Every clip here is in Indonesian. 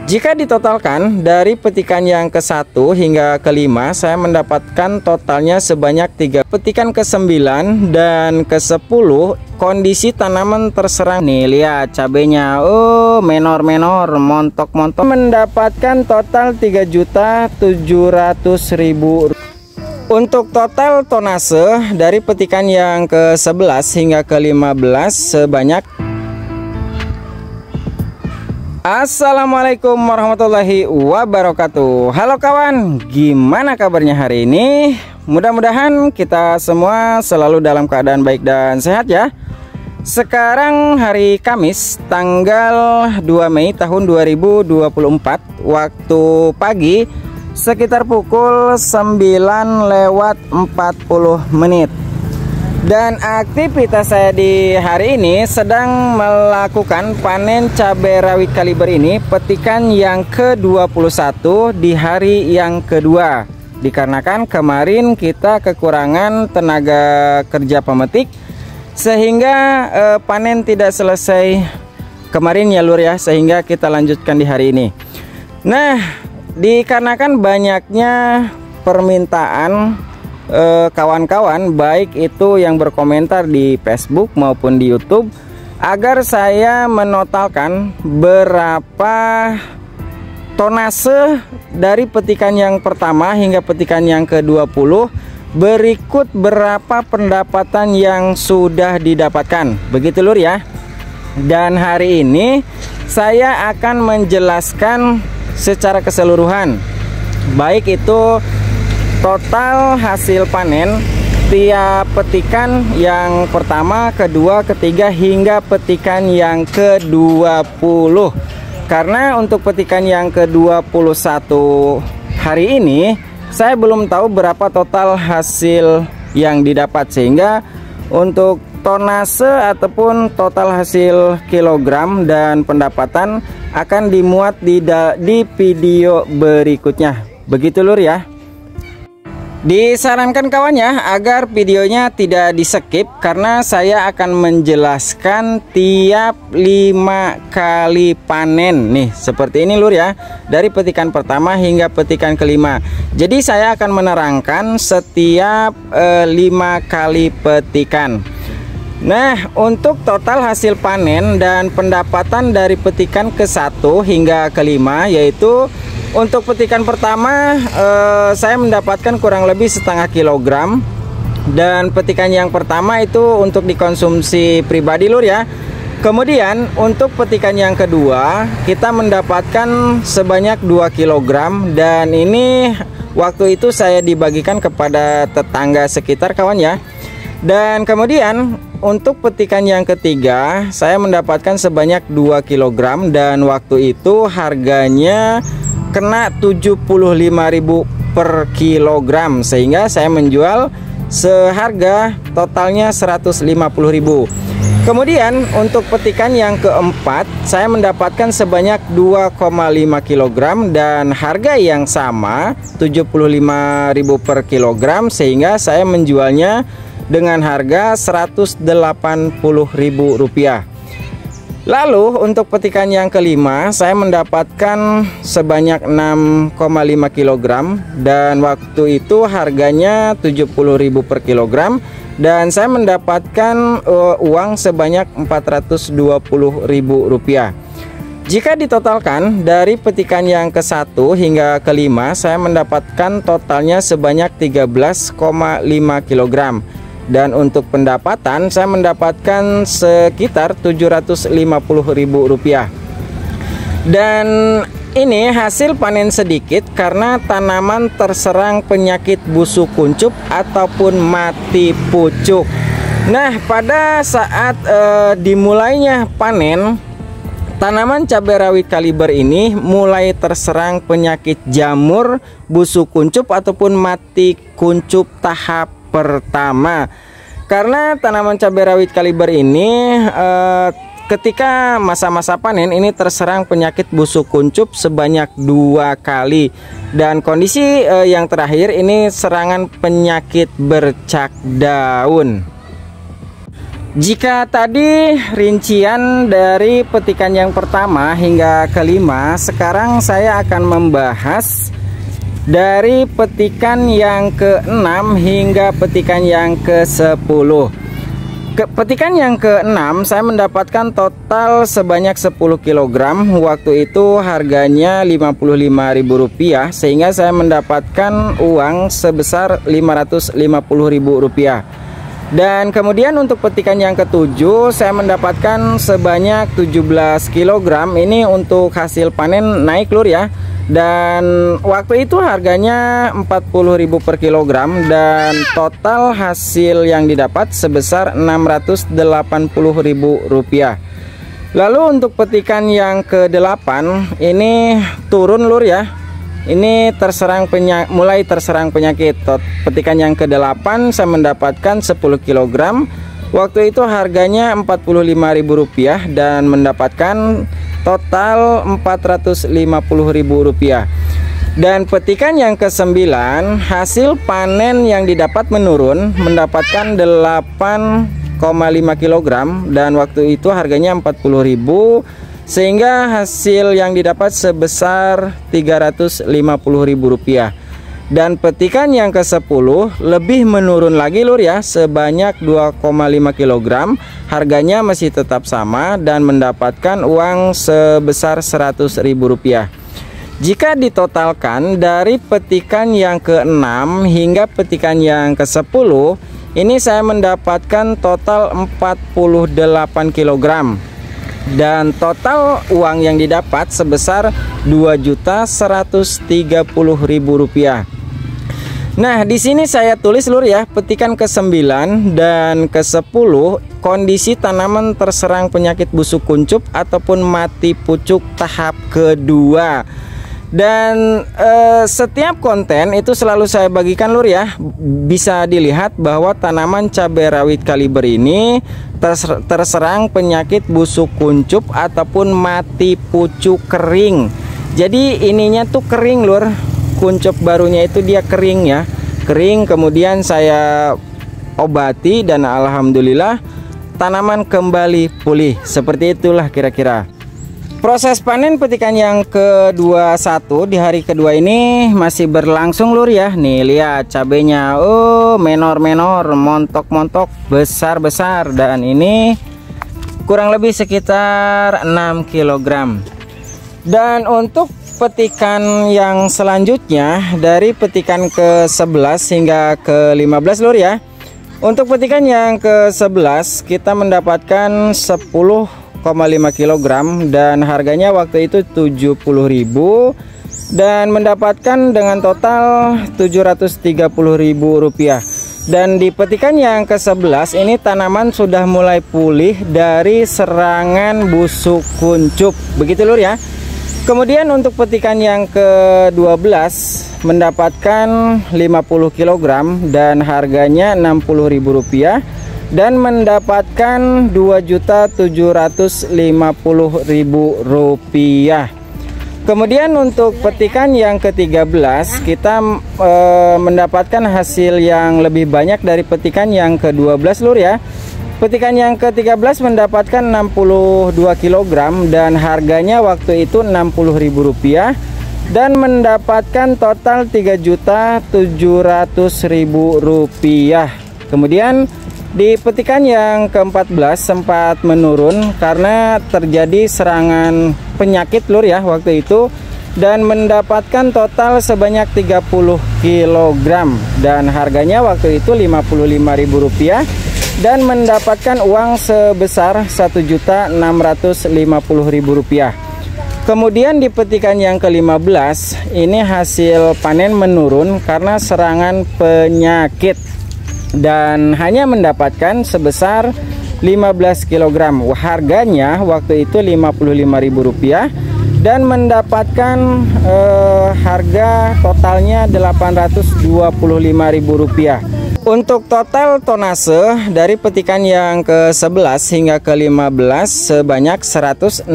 Jika ditotalkan dari petikan yang ke-1 hingga ke-5, saya mendapatkan totalnya sebanyak 3. Petikan ke-9 dan ke-10 kondisi tanaman terserang. Nih lihat cabenya, oh menor-menor, montok-montok. Mendapatkan total 3.700.000. Untuk total tonase dari petikan yang ke-11 hingga ke-15 sebanyak. Assalamualaikum warahmatullahi wabarakatuh. Halo kawan, gimana kabarnya hari ini? Mudah-mudahan kita semua selalu dalam keadaan baik dan sehat ya. Sekarang hari Kamis tanggal 2 Mei tahun 2024, waktu pagi sekitar pukul 9:40. Dan aktivitas saya di hari ini sedang melakukan panen cabai rawit kaliber ini petikan yang ke-21 di hari yang kedua. Dikarenakan kemarin kita kekurangan tenaga kerja pemetik sehingga panen tidak selesai kemarin ya lur ya, sehingga kita lanjutkan di hari ini. Nah, dikarenakan banyaknya permintaan kawan-kawan baik itu yang berkomentar di Facebook maupun di YouTube agar saya menotalkan berapa tonase dari petikan yang pertama hingga petikan yang ke-20, berikut berapa pendapatan yang sudah didapatkan, begitu lur ya. Dan hari ini saya akan menjelaskan secara keseluruhan baik itu total hasil panen tiap petikan yang pertama, kedua, ketiga hingga petikan yang ke-20. Karena untuk petikan yang ke-21 hari ini saya belum tahu berapa total hasil yang didapat, sehingga untuk tonase ataupun total hasil kilogram dan pendapatan akan dimuat di video berikutnya. Begitu lur ya. Disarankan kawannya agar videonya tidak di skip karena saya akan menjelaskan tiap 5 kali panen nih seperti ini lur ya, dari petikan pertama hingga petikan kelima. Jadi saya akan menerangkan setiap 5 kali petikan. Nah, untuk total hasil panen dan pendapatan dari petikan ke-1 hingga ke-5 yaitu untuk petikan pertama saya mendapatkan kurang lebih setengah kilogram. Dan petikan yang pertama itu untuk dikonsumsi pribadi lur ya. Kemudian untuk petikan yang kedua kita mendapatkan sebanyak 2 kilogram. Dan ini waktu itu saya dibagikan kepada tetangga sekitar kawan ya. Dan kemudian untuk petikan yang ketiga saya mendapatkan sebanyak 2 kilogram. Dan waktu itu harganya kena 75.000 per kilogram, sehingga saya menjual seharga totalnya 150.000. Kemudian untuk petikan yang keempat saya mendapatkan sebanyak 2,5 kilogram dan harga yang sama 75.000 per kilogram, sehingga saya menjualnya dengan harga Rp180.000. Lalu untuk petikan yang kelima saya mendapatkan sebanyak 6,5 kilogram dan waktu itu harganya 70.000 per kilogram dan saya mendapatkan uang sebanyak Rp420.000. Jika ditotalkan dari petikan yang ke-1 hingga ke-5 saya mendapatkan totalnya sebanyak 13,5 kilogram. Dan untuk pendapatan saya mendapatkan sekitar Rp750.000. Dan ini hasil panen sedikit karena tanaman terserang penyakit busuk kuncup ataupun mati pucuk. Nah, pada saat dimulainya panen, tanaman cabai rawit kaliber ini mulai terserang penyakit jamur, busuk kuncup ataupun mati kuncup tahap pertama. Karena tanaman cabai rawit kaliber ini ketika masa-masa panen ini terserang penyakit busuk kuncup sebanyak 2 kali. Dan kondisi yang terakhir ini serangan penyakit bercak daun. Jika tadi rincian dari petikan yang pertama hingga kelima, sekarang saya akan membahas dari petikan yang ke-6 hingga petikan yang ke-10. Petikan yang ke-6 saya mendapatkan total sebanyak 10 kg. Waktu itu harganya Rp55.000, sehingga saya mendapatkan uang sebesar Rp550.000. Dan kemudian untuk petikan yang ke-7 saya mendapatkan sebanyak 17 kg. Ini untuk hasil panen naik lur ya. Dan waktu itu harganya Rp40.000 per kilogram, dan total hasil yang didapat sebesar Rp680.000. Lalu untuk petikan yang ke-8 ini turun lur ya. Ini mulai terserang penyakit. Petikan yang ke-8 saya mendapatkan 10 kg. Waktu itu harganya Rp45.000 dan mendapatkan total Rp450.000. Dan petikan yang ke-9 hasil panen yang didapat menurun, mendapatkan 8,5 kg dan waktu itu harganya Rp40.000, sehingga hasil yang didapat sebesar Rp350.000. Dan petikan yang ke-10 lebih menurun lagi lur ya, sebanyak 2,5 kg. Harganya masih tetap sama dan mendapatkan uang sebesar Rp100.000. Jika ditotalkan dari petikan yang ke-6 hingga petikan yang ke-10, ini saya mendapatkan total 48 kg. Dan total uang yang didapat sebesar Rp2.130.000. Nah, di sini saya tulis lur ya, petikan ke-9 dan ke-10 kondisi tanaman terserang penyakit busuk kuncup ataupun mati pucuk tahap kedua. Dan setiap konten itu selalu saya bagikan lur ya. Bisa dilihat bahwa tanaman cabai rawit kaliber ini terserang penyakit busuk kuncup ataupun mati pucuk kering. Jadi ininya tuh kering lur. Kuncup barunya itu dia kering ya, kering. Kemudian saya obati dan alhamdulillah tanaman kembali pulih. Seperti itulah kira-kira proses panen petikan yang ke-21 di hari kedua ini masih berlangsung lur ya. Nih lihat cabenya, oh menor-menor, montok-montok, besar-besar, dan ini kurang lebih sekitar 6 kg. Dan untuk petikan yang selanjutnya dari petikan ke-11 hingga ke-15 lur ya. Untuk petikan yang ke-11 kita mendapatkan 10,5 kg dan harganya waktu itu Rp70.000 dan mendapatkan dengan total Rp730.000. Dan di petikan yang ke-11 ini tanaman sudah mulai pulih dari serangan busuk kuncup. Begitu lur ya. Kemudian untuk petikan yang ke-12 mendapatkan 50 kg dan harganya Rp60.000 dan mendapatkan Rp2.750.000. Kemudian untuk petikan yang ke-13 kita mendapatkan hasil yang lebih banyak dari petikan yang ke-12 lur ya. Petikan yang ke-13 mendapatkan 62 kg dan harganya waktu itu Rp60.000 dan mendapatkan total Rp3.700.000. Kemudian di petikan yang ke-14 sempat menurun karena terjadi serangan penyakit lur ya waktu itu, dan mendapatkan total sebanyak 30 kg dan harganya waktu itu Rp55.000 dan mendapatkan uang sebesar Rp1.650.000. Kemudian di petikan yang ke-15 ini hasil panen menurun karena serangan penyakit dan hanya mendapatkan sebesar 15 kg. Harganya waktu itu Rp55.000 dan mendapatkan harga totalnya Rp825.000. Untuk total tonase dari petikan yang ke-11 hingga ke-15 sebanyak 167,5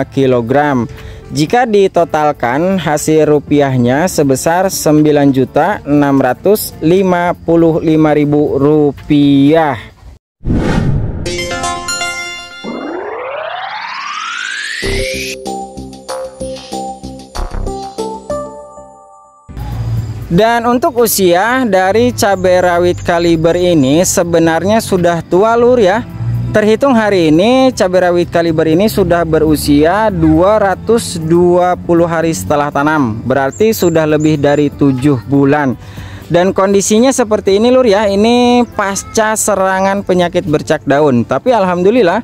kg. Jika ditotalkan hasil rupiahnya sebesar Rp9.655.000. Dan untuk usia dari cabai rawit kaliber ini sebenarnya sudah tua lur ya. Terhitung hari ini cabai rawit kaliber ini sudah berusia 220 hari setelah tanam. Berarti sudah lebih dari 7 bulan. Dan kondisinya seperti ini lur ya. Ini pasca serangan penyakit bercak daun. Tapi alhamdulillah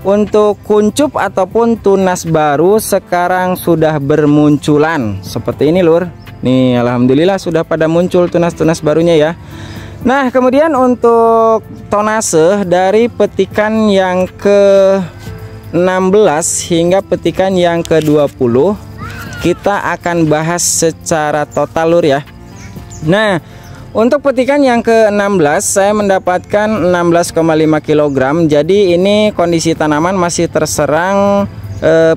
untuk kuncup ataupun tunas baru sekarang sudah bermunculan. Seperti ini lur. Nih alhamdulillah sudah pada muncul tunas-tunas barunya ya. Nah kemudian untuk tonase dari petikan yang ke-16 hingga petikan yang ke-20 kita akan bahas secara total lur ya. Nah untuk petikan yang ke-16 saya mendapatkan 16,5 kg. Jadi ini kondisi tanaman masih terserang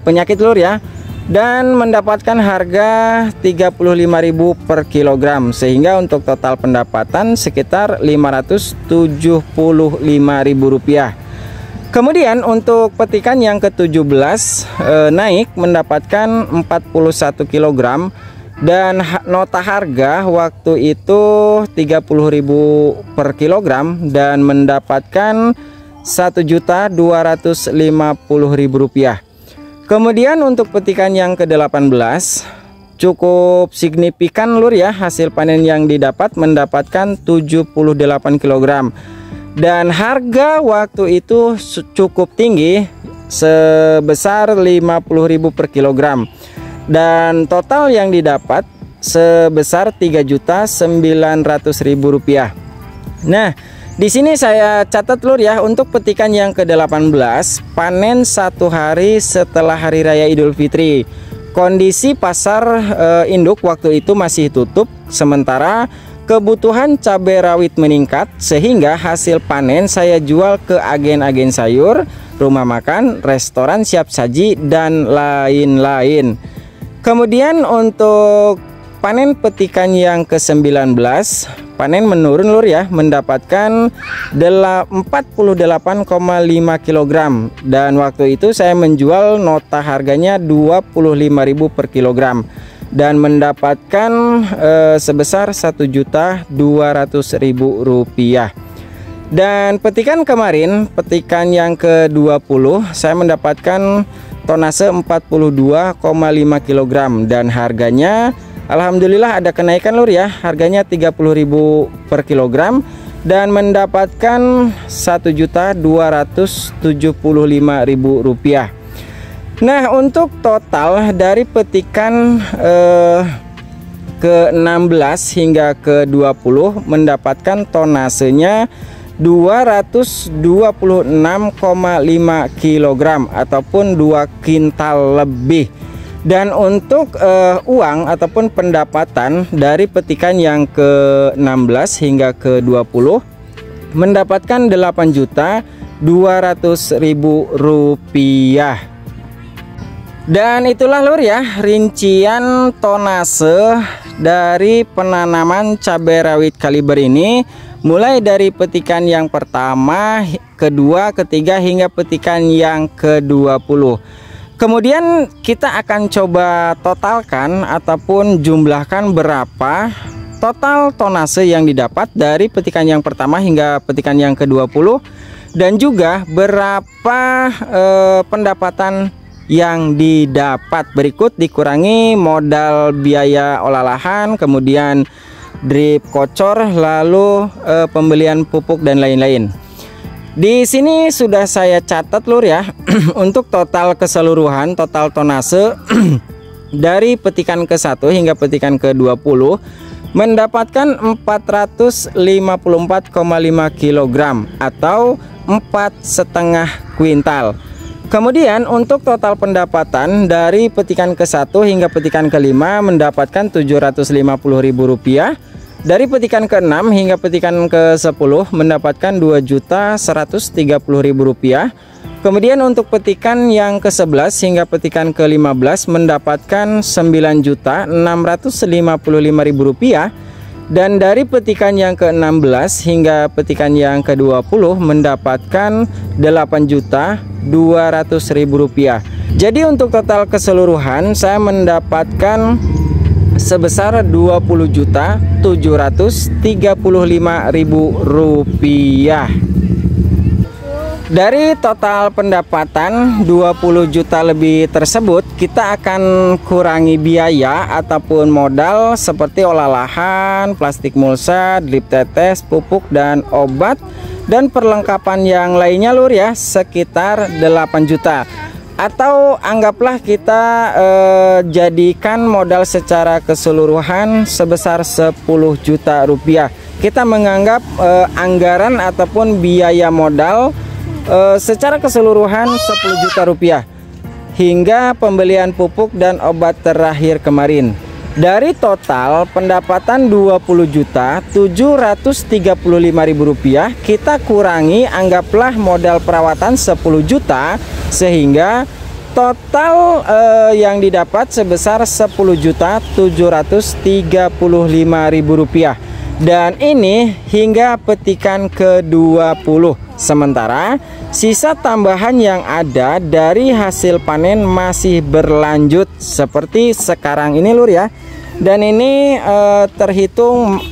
penyakit lur ya. Dan mendapatkan harga 35.000 per kilogram, sehingga untuk total pendapatan sekitar 575.000 rupiah. Kemudian untuk petikan yang ke-17 naik mendapatkan 41 kg dan nota harga waktu itu 30.000 per kilogram dan mendapatkan 1.250.000 rupiah. Kemudian untuk petikan yang ke-18 cukup signifikan lur ya, hasil panen yang didapat mendapatkan 78 kg dan harga waktu itu cukup tinggi sebesar 50.000 per kilogram dan total yang didapat sebesar 3.900.000 rupiah. Nah di sini saya catat lur ya, untuk petikan yang ke-18 panen 1 hari setelah Hari Raya Idul Fitri. Kondisi pasar induk waktu itu masih tutup, sementara kebutuhan cabai rawit meningkat sehingga hasil panen saya jual ke agen-agen sayur, rumah makan, restoran siap saji dan lain-lain. Kemudian untuk panen petikan yang ke-19 panen menurun lur ya, mendapatkan 48,5 kg dan waktu itu saya menjual nota harganya 25.000 per kilogram dan mendapatkan sebesar 1.200.000 rupiah. Dan petikan kemarin, petikan yang ke-20 saya mendapatkan tonase 42,5 kg dan harganya alhamdulillah ada kenaikan lur ya, harganya 30.000 per kilogram dan mendapatkan 1.275.000 rupiah. Nah untuk total dari petikan ke-16 hingga ke-20 mendapatkan tonasenya 226,5 kg ataupun 2 kintal lebih. Dan untuk uang ataupun pendapatan dari petikan yang ke-16 hingga ke-20 mendapatkan 8.200.000 rupiah. Dan itulah lur ya rincian tonase dari penanaman cabai rawit kaliber ini, mulai dari petikan yang pertama, kedua, ketiga hingga petikan yang ke-20. Kemudian kita akan coba totalkan ataupun jumlahkan berapa total tonase yang didapat dari petikan yang pertama hingga petikan yang ke-20 dan juga berapa pendapatan yang didapat. Berikut dikurangi modal biaya olah lahan, kemudian drip kocor, lalu pembelian pupuk dan lain-lain. Di sini sudah saya catat lur ya untuk total keseluruhan total tonase dari petikan ke-1 hingga petikan ke-20 mendapatkan 454,5 kg atau 4,5 kuintal. Kemudian untuk total pendapatan dari petikan ke-1 hingga petikan ke-5 mendapatkan 750.000 rupiah. Dari petikan ke-6 hingga petikan ke-10 mendapatkan 2.130.000 rupiah. Kemudian untuk petikan yang ke-11 hingga petikan ke-15 mendapatkan 9.655.000 rupiah. Dan dari petikan yang ke-16 hingga petikan yang ke-20 mendapatkan Rp8.200.000. Jadi untuk total keseluruhan saya mendapatkan sebesar Rp20.735.000. Dari total pendapatan 20 juta lebih tersebut, kita akan kurangi biaya ataupun modal seperti olah lahan, plastik mulsa, drip tetes, pupuk dan obat, dan perlengkapan yang lainnya lur ya, sekitar 8 juta. Atau anggaplah kita jadikan modal secara keseluruhan sebesar 10 juta rupiah. Kita menganggap anggaran ataupun biaya modal secara keseluruhan 10 juta rupiah hingga pembelian pupuk dan obat terakhir kemarin. Dari total pendapatan Rp20.735.000, kita kurangi anggaplah modal perawatan 10 juta sehingga total yang didapat sebesar Rp10.735.000. Dan ini hingga petikan ke-20. Sementara sisa tambahan yang ada dari hasil panen masih berlanjut seperti sekarang ini lur ya. Dan ini terhitung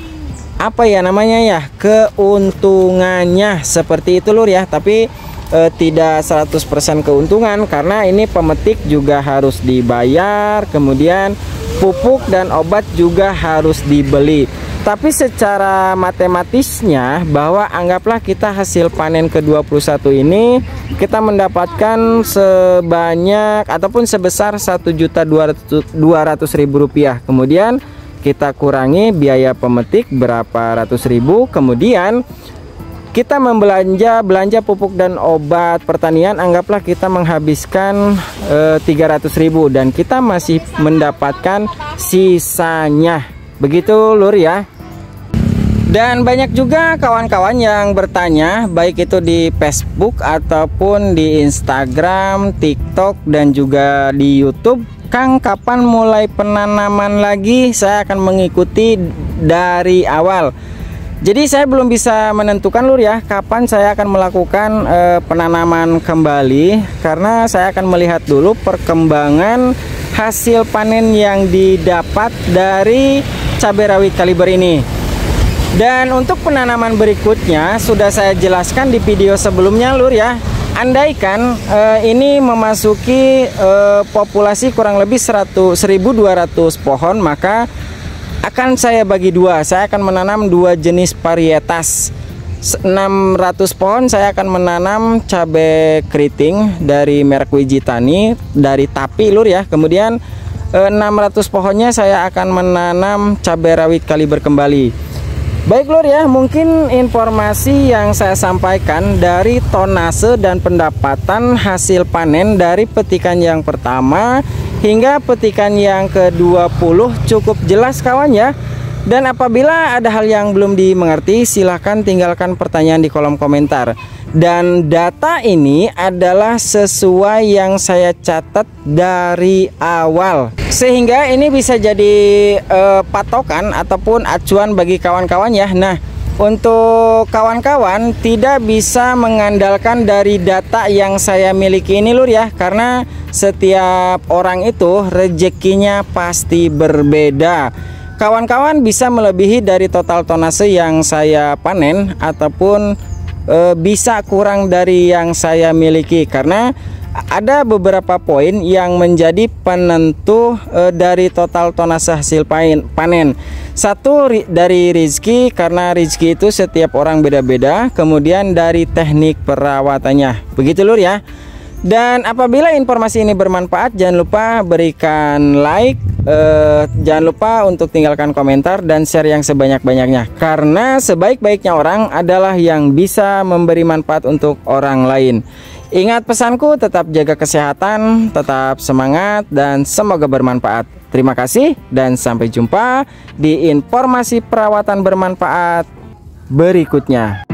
apa ya namanya ya, keuntungannya seperti itu lur ya. Tapi tidak 100% keuntungan karena ini pemetik juga harus dibayar, kemudian pupuk dan obat juga harus dibeli. Tapi secara matematisnya bahwa anggaplah kita hasil panen ke-21 ini kita mendapatkan sebanyak ataupun sebesar Rp1.200.000. Kemudian kita kurangi biaya pemetik berapa ratus ribu, kemudian kita belanja pupuk dan obat pertanian, anggaplah kita menghabiskan 300.000 dan kita masih mendapatkan sisanya. Begitu lur ya. Dan banyak juga kawan-kawan yang bertanya baik itu di Facebook ataupun di Instagram, TikTok dan juga di YouTube, Kang kapan mulai penanaman lagi? Saya akan mengikuti dari awal. Jadi saya belum bisa menentukan lur ya kapan saya akan melakukan penanaman kembali, karena saya akan melihat dulu perkembangan hasil panen yang didapat dari cabai rawit kaliber ini. Dan untuk penanaman berikutnya sudah saya jelaskan di video sebelumnya lur ya. Andaikan ini memasuki populasi kurang lebih 1.200 pohon, maka akan saya bagi dua. Saya akan menanam dua jenis varietas. 600 pohon saya akan menanam cabai keriting dari merek Wijitani dari Tapi lur ya. Kemudian 600 pohonnya saya akan menanam cabai rawit kaliber kembali. Baik lur ya, mungkin informasi yang saya sampaikan dari tonase dan pendapatan hasil panen dari petikan yang pertama hingga petikan yang ke-20 cukup jelas kawan ya. Dan apabila ada hal yang belum dimengerti, silahkan tinggalkan pertanyaan di kolom komentar. Dan data ini adalah sesuai yang saya catat dari awal, sehingga ini bisa jadi patokan ataupun acuan bagi kawan-kawan ya. Nah, untuk kawan-kawan tidak bisa mengandalkan dari data yang saya miliki ini lur ya, karena setiap orang itu rezekinya pasti berbeda. Kawan-kawan bisa melebihi dari total tonase yang saya panen ataupun bisa kurang dari yang saya miliki, karena ada beberapa poin yang menjadi penentu dari total tonase hasil panen. Satu dari rezeki, karena rezeki itu setiap orang beda-beda. Kemudian dari teknik perawatannya. Begitu lur ya. Dan apabila informasi ini bermanfaat, jangan lupa berikan like, jangan lupa untuk tinggalkan komentar dan share yang sebanyak-banyaknya, karena sebaik-baiknya orang adalah yang bisa memberi manfaat untuk orang lain. Ingat pesanku, tetap jaga kesehatan, tetap semangat, dan semoga bermanfaat. Terima kasih dan sampai jumpa di informasi perawatan bermanfaat berikutnya.